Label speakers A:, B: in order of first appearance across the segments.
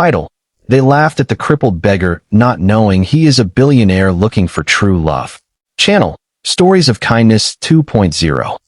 A: Title: They laughed at the crippled beggar, not knowing he is a billionaire looking for true love. Channel: Stories of Kindness 2.0.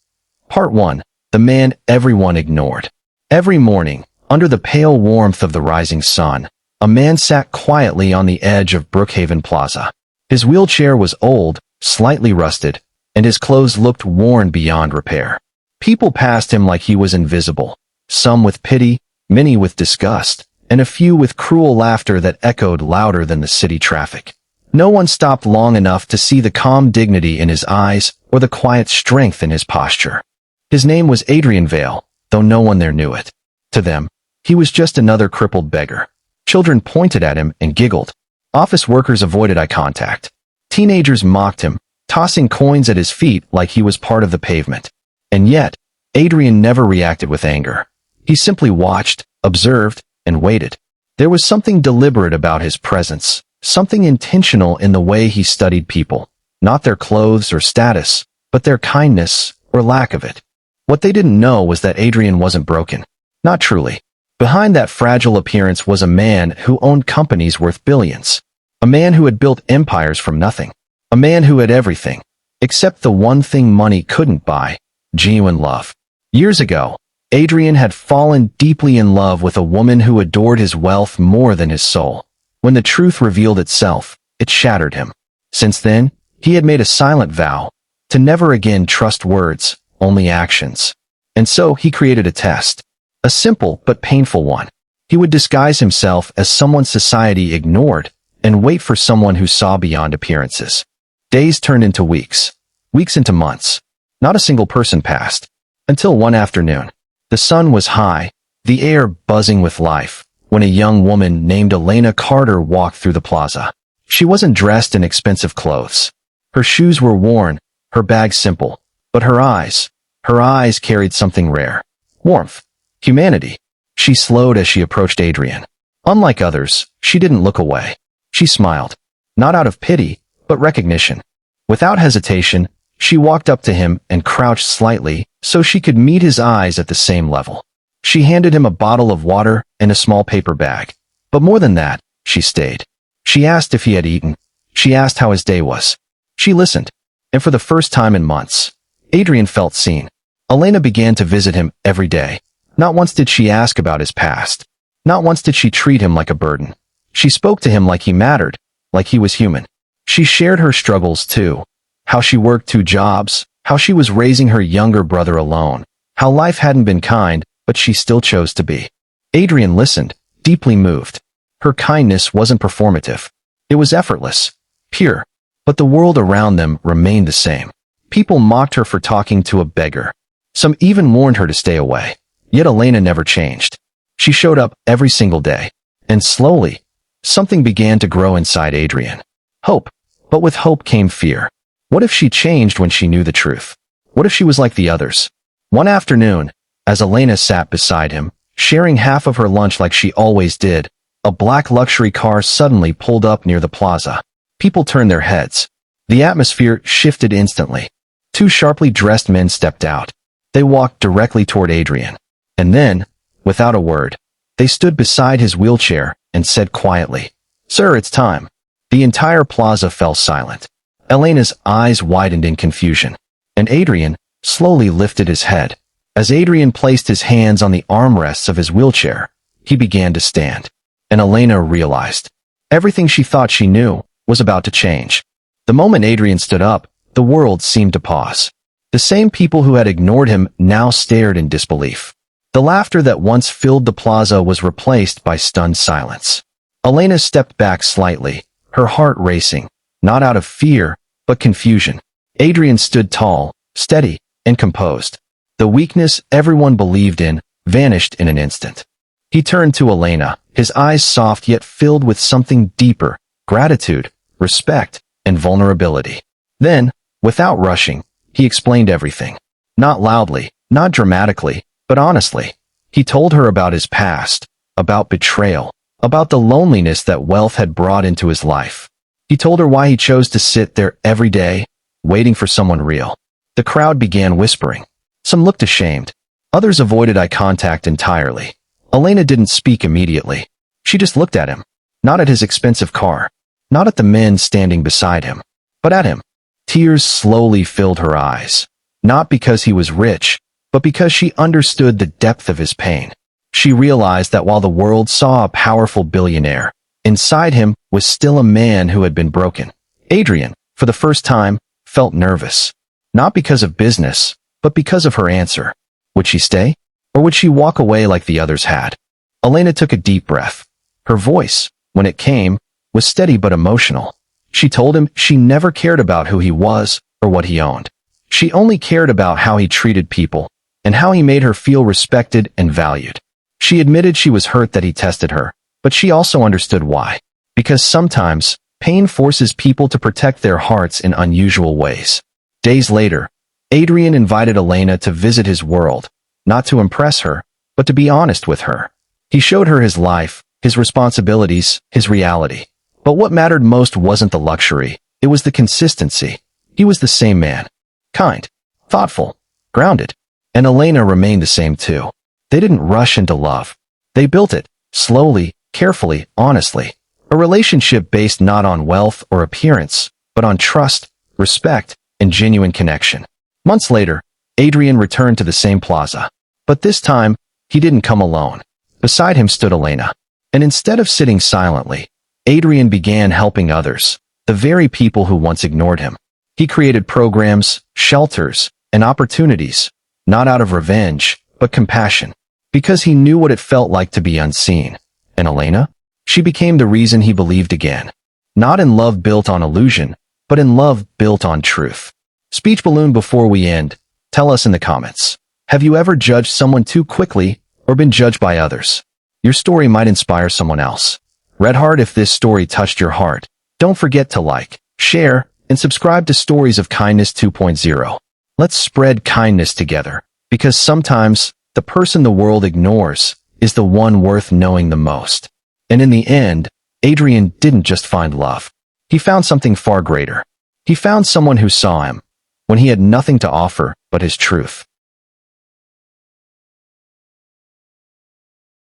A: Part 1. The Man Everyone Ignored. Every morning, under the pale warmth of the rising sun, a man sat quietly on the edge of Brookhaven Plaza. His wheelchair was old, slightly rusted, and his clothes looked worn beyond repair. People passed him like he was invisible, some with pity, many with disgust, and a few with cruel laughter that echoed louder than the city traffic. No one stopped long enough to see the calm dignity in his eyes or the quiet strength in his posture. His name was Adrian Vale, though no one there knew it. To them, he was just another crippled beggar. Children pointed at him and giggled. Office workers avoided eye contact. Teenagers mocked him, tossing coins at his feet like he was part of the pavement. And yet, Adrian never reacted with anger. He simply watched, observed, and waited. There was something deliberate about his presence, something intentional in the way he studied people, not their clothes or status, but their kindness or lack of it. What they didn't know was that Adrian wasn't broken. Not truly. Behind that fragile appearance was a man who owned companies worth billions. A man who had built empires from nothing. A man who had everything, except the one thing money couldn't buy: genuine love. Years ago, Adrian had fallen deeply in love with a woman who adored his wealth more than his soul. When the truth revealed itself, it shattered him. Since then, he had made a silent vow to never again trust words, only actions. And so he created a test. A simple but painful one. He would disguise himself as someone society ignored and wait for someone who saw beyond appearances. Days turned into weeks. Weeks into months. Not a single person passed. Until one afternoon. The sun was high, the air buzzing with life, when a young woman named Elena Carter walked through the plaza. She wasn't dressed in expensive clothes. Her shoes were worn, her bag simple, but her eyes carried something rare. Warmth. Humanity. She slowed as she approached Adrian. Unlike others, she didn't look away. She smiled. Not out of pity, but recognition. Without hesitation, she walked up to him and crouched slightly so she could meet his eyes at the same level. She handed him a bottle of water and a small paper bag. But more than that, she stayed. She asked if he had eaten. She asked how his day was. She listened. And for the first time in months, Adrian felt seen. Elena began to visit him every day. Not once did she ask about his past. Not once did she treat him like a burden. She spoke to him like he mattered, like he was human. She shared her struggles too. How she worked 2 jobs, how she was raising her younger brother alone, how life hadn't been kind, but she still chose to be. Adrian listened, deeply moved. Her kindness wasn't performative. It was effortless, pure. But the world around them remained the same. People mocked her for talking to a beggar. Some even warned her to stay away. Yet Elena never changed. She showed up every single day. And slowly, something began to grow inside Adrian. Hope. But with hope came fear. What if she changed when she knew the truth? What if she was like the others? One afternoon, as Elena sat beside him, sharing half of her lunch like she always did, a black luxury car suddenly pulled up near the plaza. People turned their heads. The atmosphere shifted instantly. 2 sharply dressed men stepped out. They walked directly toward Adrian. And then, without a word, they stood beside his wheelchair and said quietly, "Sir, it's time." The entire plaza fell silent. Elena's eyes widened in confusion, and Adrian slowly lifted his head. As Adrian placed his hands on the armrests of his wheelchair, he began to stand. And Elena realized everything she thought she knew was about to change. The moment Adrian stood up, the world seemed to pause. The same people who had ignored him now stared in disbelief. The laughter that once filled the plaza was replaced by stunned silence. Elena stepped back slightly, her heart racing, not out of fear, but confusion. Adrian stood tall, steady, and composed. The weakness everyone believed in vanished in an instant. He turned to Elena, his eyes soft yet filled with something deeper: gratitude, respect, and vulnerability. Then, without rushing, he explained everything. Not loudly, not dramatically, but honestly. He told her about his past, about betrayal, about the loneliness that wealth had brought into his life. He told her why he chose to sit there every day, waiting for someone real. The crowd began whispering. Some looked ashamed. Others avoided eye contact entirely. Elena didn't speak immediately. She just looked at him. Not at his expensive car. Not at the men standing beside him. But at him. Tears slowly filled her eyes. Not because he was rich, but because she understood the depth of his pain. She realized that while the world saw a powerful billionaire, inside him was still a man who had been broken. Adrian, for the first time, felt nervous. Not because of business, but because of her answer. Would she stay? Or would she walk away like the others had? Elena took a deep breath. Her voice, when it came, was steady but emotional. She told him she never cared about who he was or what he owned. She only cared about how he treated people and how he made her feel respected and valued. She admitted she was hurt that he tested her, but she also understood why. Because sometimes, pain forces people to protect their hearts in unusual ways. Days later, Adrian invited Elena to visit his world, not to impress her, but to be honest with her. He showed her his life, his responsibilities, his reality. But what mattered most wasn't the luxury, it was the consistency. He was the same man. Kind, thoughtful, grounded. And Elena remained the same too. They didn't rush into love. They built it, slowly, carefully, honestly. A relationship based not on wealth or appearance, but on trust, respect, and genuine connection. Months later, Adrian returned to the same plaza. But this time, he didn't come alone. Beside him stood Elena. And instead of sitting silently, Adrian began helping others, the very people who once ignored him. He created programs, shelters, and opportunities, not out of revenge, but compassion, because he knew what it felt like to be unseen. And Elena? She became the reason he believed again. Not in love built on illusion, but in love built on truth. Speech balloon before we end, tell us in the comments. Have you ever judged someone too quickly or been judged by others? Your story might inspire someone else. Red heart if this story touched your heart. Don't forget to like, share, and subscribe to Stories of Kindness 2.0. Let's spread kindness together, because sometimes the person the world ignores is the one worth knowing the most. And in the end, Adrian didn't just find love. He found something far greater. He found someone who saw him when he had nothing to offer but his truth.